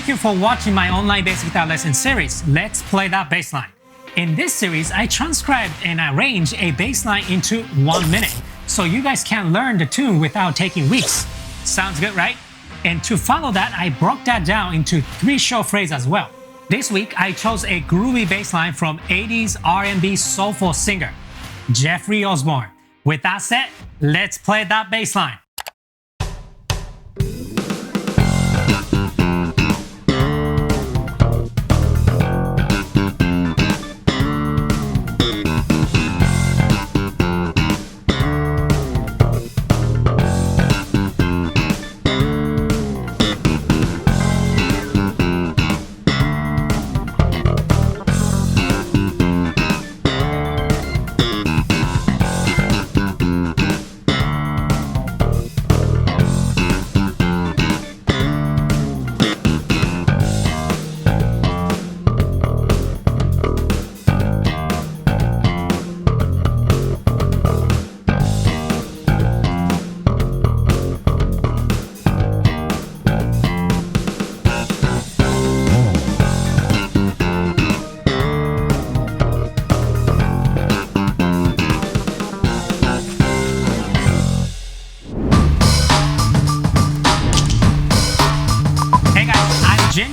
you for watching my online bass guitar lesson series, Let's Play That Bassline. In this series, I transcribed and arranged a bassline into 1 minute, so you guys can learn the tune without taking weeks. Sounds good, right? And to follow that, I broke that down into 3 short phrases as well. This week, I chose a groovy bassline from 80s R&B soulful singer, Jeffrey Osborne. With that said, let's play that bassline.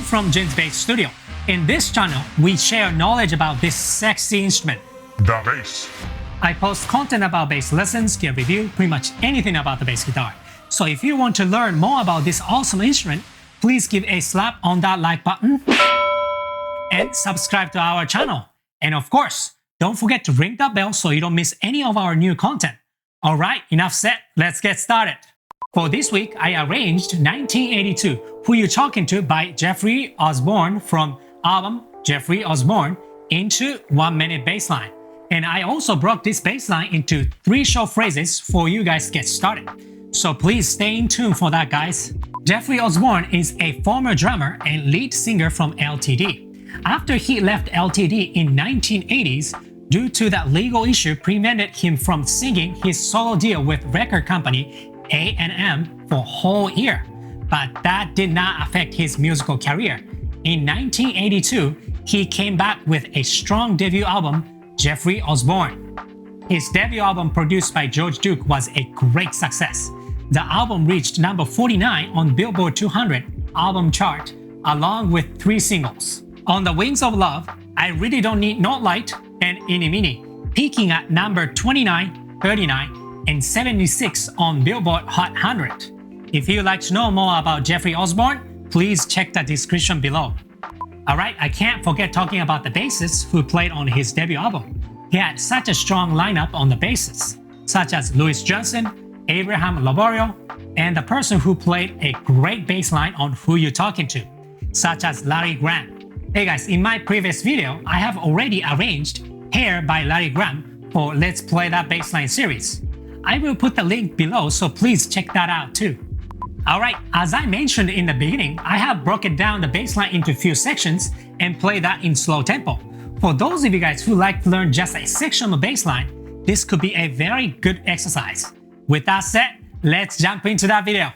From Jin's Bass Studio. In this channel, we share knowledge about this sexy instrument, the bass. I post content about bass lessons, gear review, pretty much anything about the bass guitar. So if you want to learn more about this awesome instrument, please give a slap on that like button and subscribe to our channel. And of course, don't forget to ring that bell so you don't miss any of our new content. Alright, enough said, let's get started. For this week, I arranged 1982, Who You Talking To by Jeffrey Osborne from album Jeffrey Osborne into 1 minute bassline. And I also broke this bassline into 3 short phrases for you guys to get started. So please stay in tune for that, guys. Jeffrey Osborne is a former drummer and lead singer from LTD. After he left LTD in 1980s, due to that legal issue prevented him from singing his solo deal with record company A&M for a whole year, but that did not affect his musical career. In 1982, he came back with a strong debut album, Jeffrey Osborne. His debut album produced by George Duke was a great success. The album reached number 49 on Billboard 200 album chart, along with 3 singles. On the Wings of Love, I Really Don't Need No Light, and Eenie Meenie, peaking at number 29, 39, and 76 on Billboard Hot 100. If you'd like to know more about Jeffrey Osborne, please check the description below. Alright, I can't forget talking about the bassists who played on his debut album. He had such a strong lineup on the bassists, such as Louis Johnson, Abraham Laborio, and the person who played a great bass line on Who You Talking To, such as Larry Graham. Hey guys, in my previous video, I have already arranged Hair by Larry Graham for Let's Play That Bassline series. I will put the link below, so please check that out too. Alright, as I mentioned in the beginning, I have broken down the bassline into few sections and play that in slow tempo. For those of you guys who like to learn just a section of bassline, this could be a very good exercise. With that said, let's jump into that video.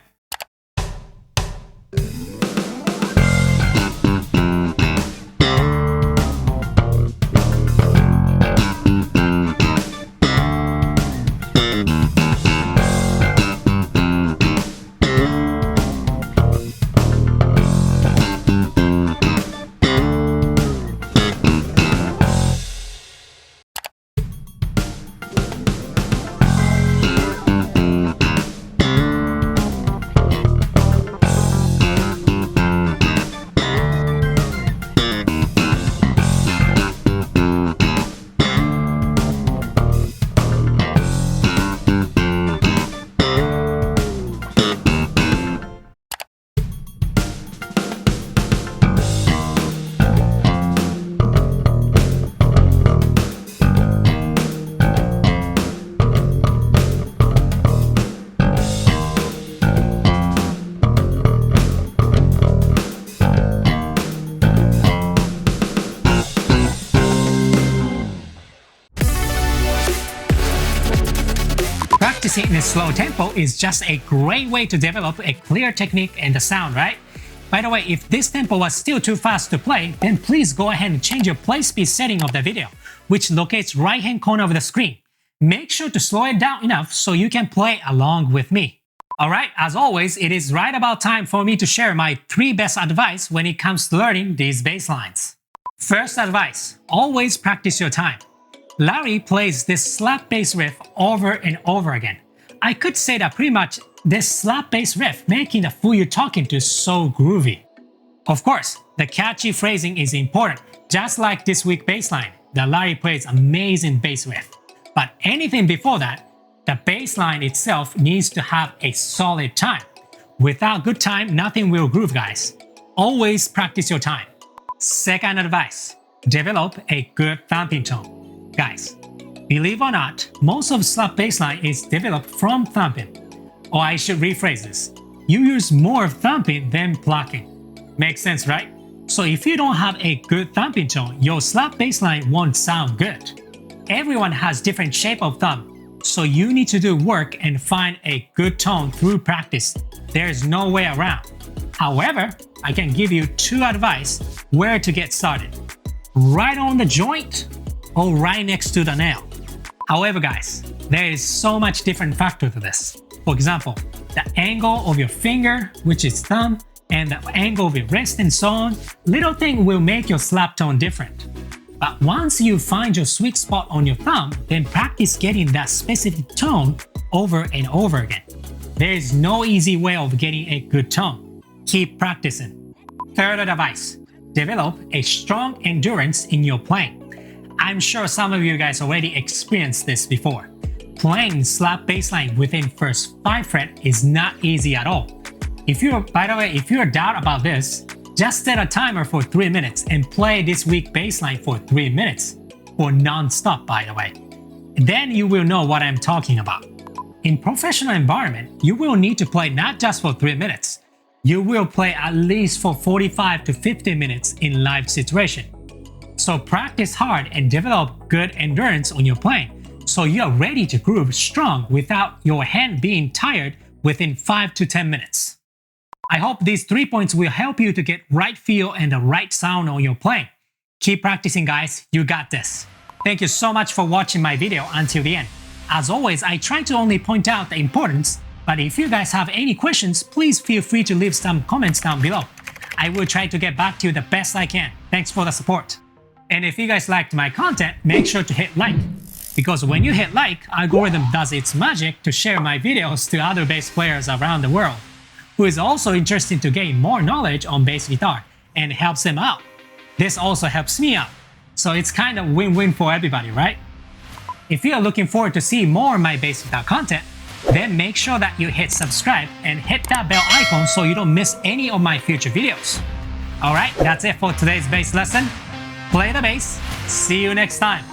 Practicing in a slow tempo is just a great way to develop a clear technique and the sound, right? By the way, if this tempo was still too fast to play, then please go ahead and change your play speed setting of the video, which locates right hand corner of the screen. Make sure to slow it down enough so you can play along with me. Alright, as always, it is right about time for me to share my 3 best advice when it comes to learning these bass lines. First advice, always practice your time. Larry plays this slap bass riff over and over again. I could say that pretty much this slap bass riff making the fool you're talking to so groovy. Of course, the catchy phrasing is important, just like this week's bass line, that Larry plays amazing bass riff. But anything before that, the bass line itself needs to have a solid time. Without good time, nothing will groove, guys. Always practice your time. Second advice, develop a good thumping tone. Guys, believe or not, most of slap bassline is developed from thumping. Or I should rephrase this. You use more thumping than plucking. Makes sense, right? So if you don't have a good thumping tone, your slap bassline won't sound good. Everyone has different shape of thumb, so you need to do work and find a good tone through practice. There's no way around. However, I can give you 2 advice where to get started. Right on the joint or right next to the nail. However, guys, there is so much different factor to this. For example, the angle of your finger, which is thumb, and the angle of your wrist and so on, little thing will make your slap tone different. But once you find your sweet spot on your thumb, then practice getting that specific tone over and over again. There is no easy way of getting a good tone. Keep practicing. Third advice, develop a strong endurance in your playing. I'm sure some of you guys already experienced this before. Playing slap bassline within first 5 frets is not easy at all. By the way, if you're in doubt about this, just set a timer for 3 minutes and play this week's bassline for 3 minutes, or non-stop, by the way. Then you will know what I'm talking about. In professional environment, you will need to play not just for 3 minutes. You will play at least for 45 to 50 minutes in live situation. So practice hard and develop good endurance on your playing, so you are ready to groove strong without your hand being tired within 5 to 10 minutes. I hope these 3 points will help you to get right feel and the right sound on your playing. Keep practicing, guys. You got this. Thank you so much for watching my video until the end. As always, I try to only point out the importance, but if you guys have any questions, please feel free to leave some comments down below. I will try to get back to you the best I can. Thanks for the support. And if you guys liked my content, make sure to hit like. Because when you hit like, algorithm does its magic to share my videos to other bass players around the world, who is also interested to gain more knowledge on bass guitar and helps them out. This also helps me out. So it's kind of win-win for everybody, right? If you are looking forward to see more of my bass guitar content, then make sure that you hit subscribe and hit that bell icon so you don't miss any of my future videos. Alright, that's it for today's bass lesson. Play the bass. See you next time.